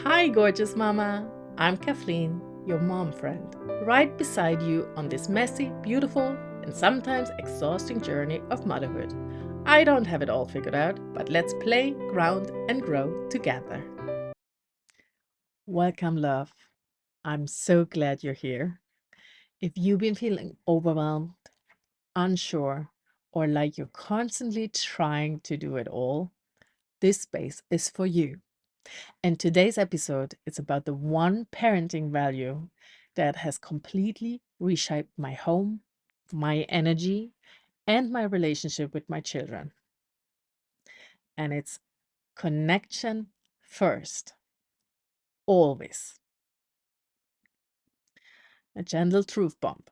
Hi, gorgeous mama. I'm Kathleen, your mom friend, right beside you on this messy, beautiful, and sometimes exhausting journey of motherhood. I don't have it all figured out, but let's play, ground, and grow together. Welcome, love. I'm so glad you're here. If you've been feeling overwhelmed, unsure, or like you're constantly trying to do it all, this space is for you. And today's episode is about the one parenting value that has completely reshaped my home, my energy, and my relationship with my children. And it's connection first, always. A gentle truth bomb.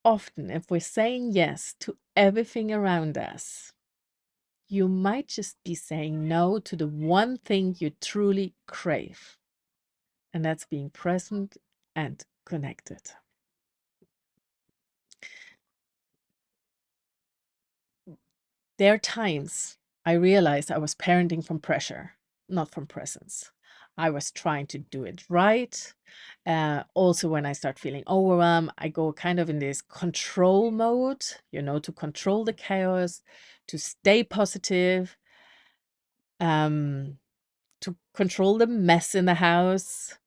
Often, if we're saying yes to everything around us, you might just be saying no to the one thing you truly crave, and that's being present and connected. There are times I realized I was parenting from pressure, not from presence. I was trying to do it right. Also, when I start feeling overwhelmed, I go kind of in this control mode, to control the chaos, to stay positive, um, to control the mess in the house.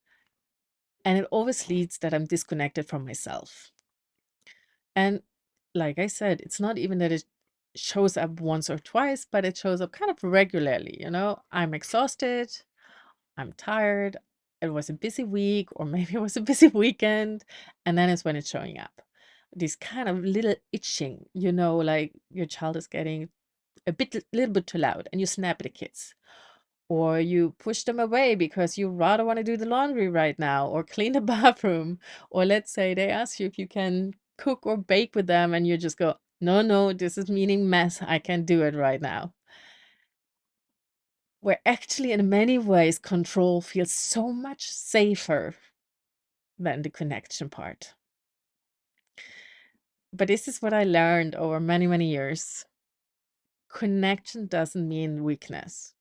And it always leads that I'm disconnected from myself. And like I said, it's not even that it shows up once or twice, but it shows up kind of regularly. I'm exhausted, I'm tired, it was a busy week, or maybe it was a busy weekend, and then it's when it's showing up. This kind of little itching, like your child is getting little bit too loud, and you snap at the kids. Or you push them away because you rather want to do the laundry right now or clean the bathroom. Or let's say they ask you if you can cook or bake with them and you just go, no, no, this is meaning mess. I can't do it right now. Where actually, in many ways, control feels so much safer than the connection part. But this is what I learned over many, many years. Connection doesn't mean weakness.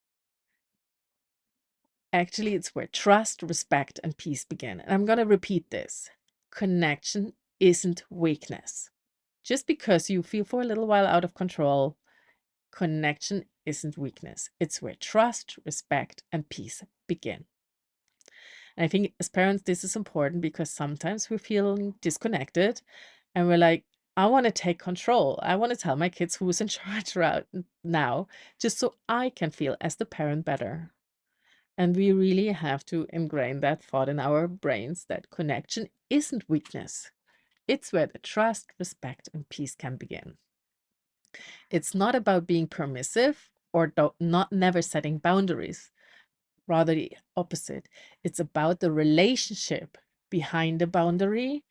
Actually, it's where trust, respect, and peace begin. And I'm going to repeat this. Connection isn't weakness. Just because you feel for a little while out of control, connection isn't weakness. It's where trust, respect, and peace begin. And I think as parents, this is important because sometimes we're feeling disconnected and we're like, I want to take control. I want to tell my kids who's in charge right now, just so I can feel as the parent better. And we really have to ingrain that thought in our brains that connection isn't weakness. It's where the trust, respect, and peace can begin. It's not about being permissive or not never setting boundaries. Rather the opposite. It's about the relationship behind the boundary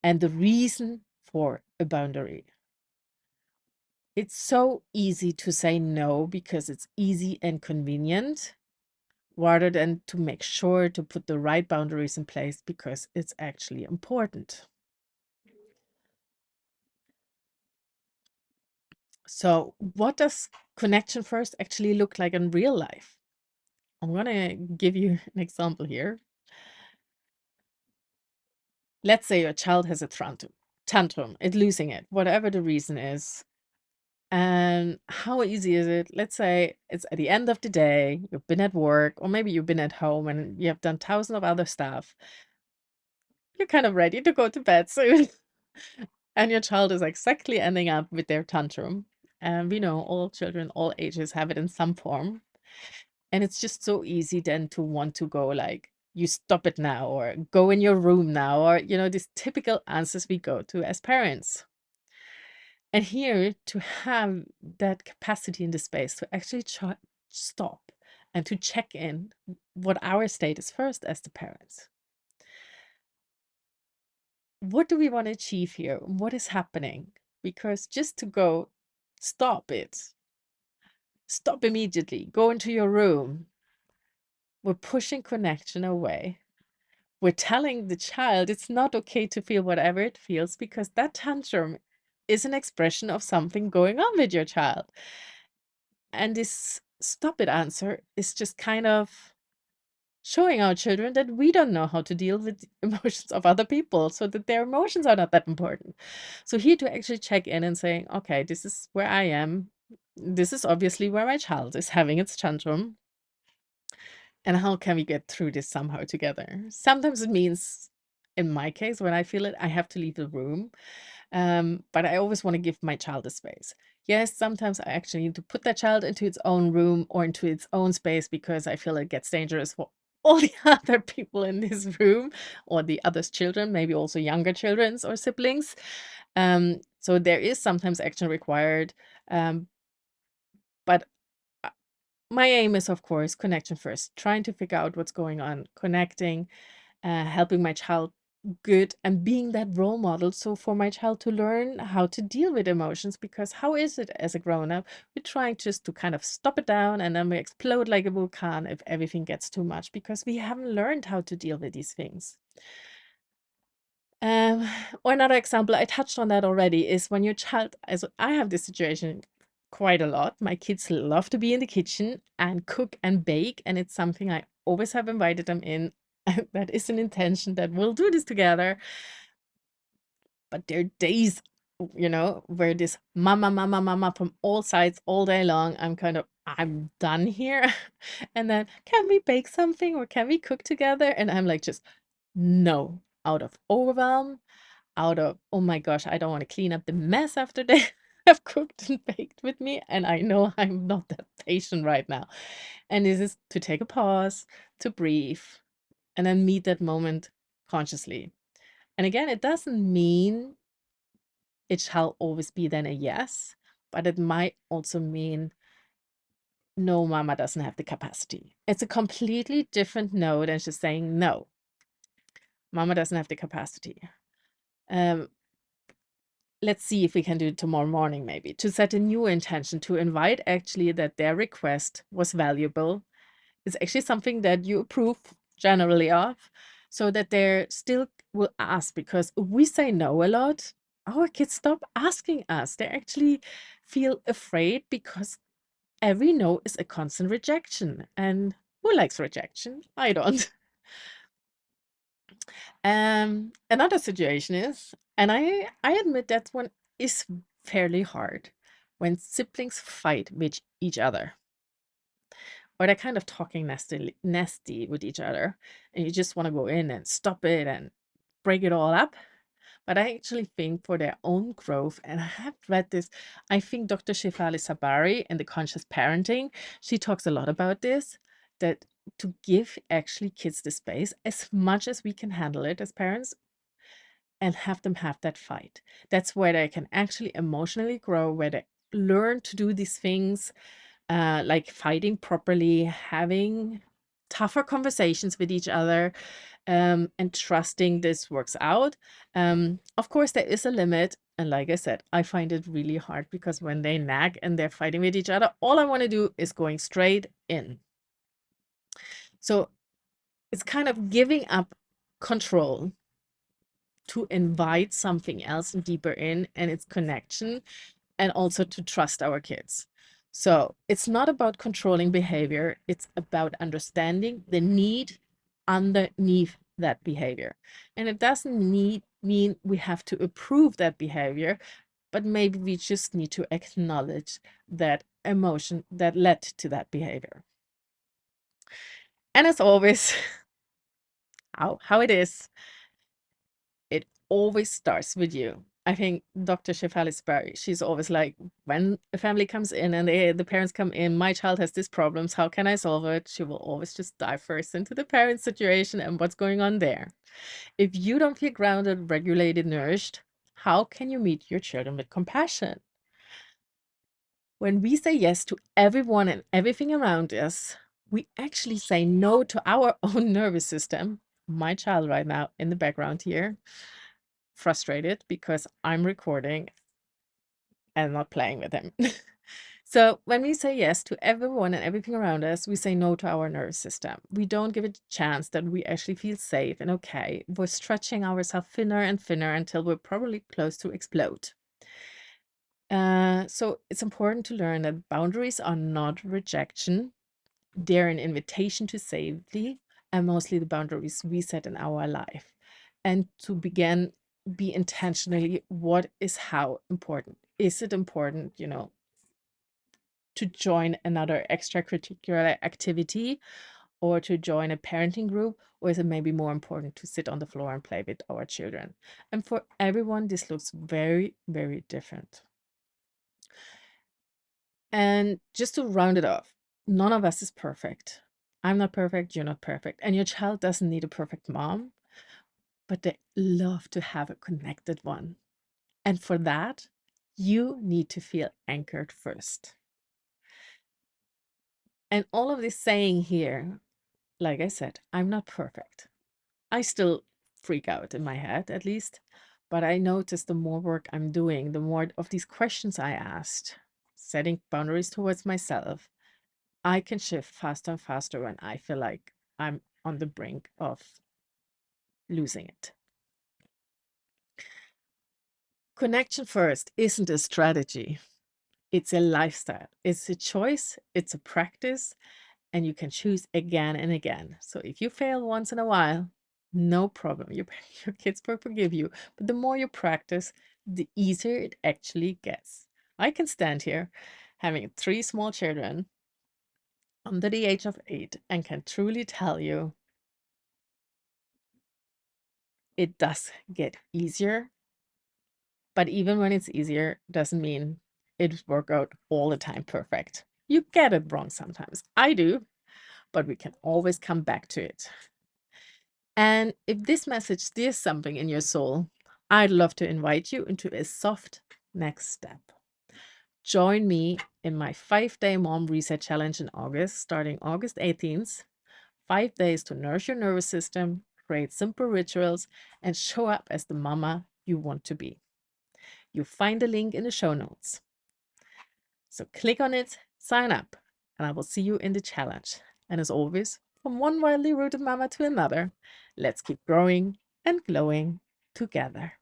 and the reason for a boundary. It's so easy to say no because it's easy and convenient, rather than to make sure to put the right boundaries in place because it's actually important. So, what does connection first actually look like in real life? I'm going to give you an example here. Let's say your child has a tantrum, it's losing it, whatever the reason is. And how easy is it? Let's say it's at the end of the day, you've been at work, or maybe you've been at home and you have done thousands of other stuff. You're kind of ready to go to bed soon. And your child is exactly ending up with their tantrum. And we know all children, all ages have it in some form. And it's just so easy then to want to go like, you stop it now, or go in your room now, or these typical answers we go to as parents. And here to have that capacity in the space to actually stop and to check in what our state is first as the parents. What do we want to achieve here? What is happening? Because just to go, stop it, stop immediately, go into your room. We're pushing connection away. We're telling the child it's not okay to feel whatever it feels because that tantrum is an expression of something going on with your child. And this stop it answer is just kind of showing our children that we don't know how to deal with the emotions of other people, so that their emotions are not that important. So here to actually check in and saying, okay, this is where I am. This is obviously where my child is having its tantrum. And how can we get through this somehow together? Sometimes it means, in my case, when I feel it, I have to leave the room. But I always want to give my child a space. Yes, sometimes I actually need to put that child into its own room or into its own space because I feel it gets dangerous for all the other people in this room or the others' children, maybe also younger children's or siblings. So there is sometimes action required. But my aim is, of course, connection first, trying to figure out what's going on, connecting, helping my child good and being that role model. So for my child to learn how to deal with emotions, because how is it as a grown up? We're trying just to kind of stop it down and then we explode like a volcano if everything gets too much because we haven't learned how to deal with these things. Um, or another example, I touched on that already, is when your child, as I have this situation quite a lot. My kids love to be in the kitchen and cook and bake, and it's something I always have invited them in. That is an intention that we'll do this together. But there are days, where this mama, mama, mama from all sides all day long, I'm done here. And then, can we bake something or can we cook together? And I'm like, just no, out of overwhelm, out of, oh my gosh, I don't want to clean up the mess after they have cooked and baked with me. And I know I'm not that patient right now. And this is to take a pause, to breathe, and then meet that moment consciously. And again, it doesn't mean it shall always be then a yes, but it might also mean no, mama doesn't have the capacity. It's a completely different no than just saying no, mama doesn't have the capacity. Um, let's see if we can do it tomorrow morning, maybe to set a new intention, to invite actually that their request was valuable. It's actually something that you approve generally of, so that they still will ask, because if we say no a lot, our kids stop asking us. They actually feel afraid because every no is a constant rejection. And who likes rejection? I don't. Another situation is, and I admit that one is fairly hard, when siblings fight with each other, or they're kind of talking nasty with each other, and you just want to go in and stop it and break it all up. But I actually think for their own growth, and I have read this, I think Dr. Shefali Sabari in the Conscious Parenting, she talks a lot about this, that to give actually kids the space as much as we can handle it as parents and have them have that fight. That's where they can actually emotionally grow, where they learn to do these things, like fighting properly, having tougher conversations with each other, and trusting this works out. Of course, there is a limit. And like I said, I find it really hard because when they nag and they're fighting with each other, all I want to do is going straight in. So it's kind of giving up control to invite something else deeper in, and its connection, and also to trust our kids. So it's not about controlling behavior, it's about understanding the need underneath that behavior. And it doesn't mean we have to approve that behavior, but maybe we just need to acknowledge that emotion that led to that behavior. And as always, how it is, it always starts with you. I think Dr. Shefali Sperry, she's always like, when a family comes in and the parents come in, my child has these problems, how can I solve it? She will always just dive first into the parent situation and what's going on there. If you don't feel grounded, regulated, nourished, how can you meet your children with compassion? When we say yes to everyone and everything around us, we actually say no to our own nervous system. My child right now in the background here, frustrated because I'm recording and not playing with him. So when we say yes to everyone and everything around us, we say no to our nervous system. We don't give it a chance that we actually feel safe and okay. We're stretching ourselves thinner and thinner until we're probably close to explode. So it's important to learn that boundaries are not rejection, they're an invitation to safety, and mostly the boundaries we set in our life. And to begin, be intentionally what is how important. Is it important, to join another extracurricular activity or to join a parenting group? Or is it maybe more important to sit on the floor and play with our children? And for everyone, this looks very, very different. And just to round it off, none of us is perfect. I'm not perfect, you're not perfect. And your child doesn't need a perfect mom, but they love to have a connected one. And for that, you need to feel anchored first. And all of this saying here, like I said, I'm not perfect. I still freak out in my head, at least. But I notice the more work I'm doing, the more of these questions I asked, setting boundaries towards myself, I can shift faster and faster when I feel like I'm on the brink of losing it. Connection first isn't a strategy, it's a lifestyle. It's a choice, it's a practice, and you can choose again and again. So if you fail once in a while, no problem. Your kids will forgive you. But the more you practice, the easier it actually gets. I can stand here having three small children under the age of 8 and can truly tell you it does get easier. But even when it's easier, doesn't mean it work out all the time perfect. You get it wrong sometimes. I do, but we can always come back to it. And if this message stirs something in your soul, I'd love to invite you into a soft next step. Join me in my 5-day mom reset challenge in August, starting August 18th. 5 days to nourish your nervous system, create simple rituals, and show up as the mama you want to be. You'll find the link in the show notes. So click on it, sign up, and I will see you in the challenge. And as always, from one wildly rooted mama to another, let's keep growing and glowing together.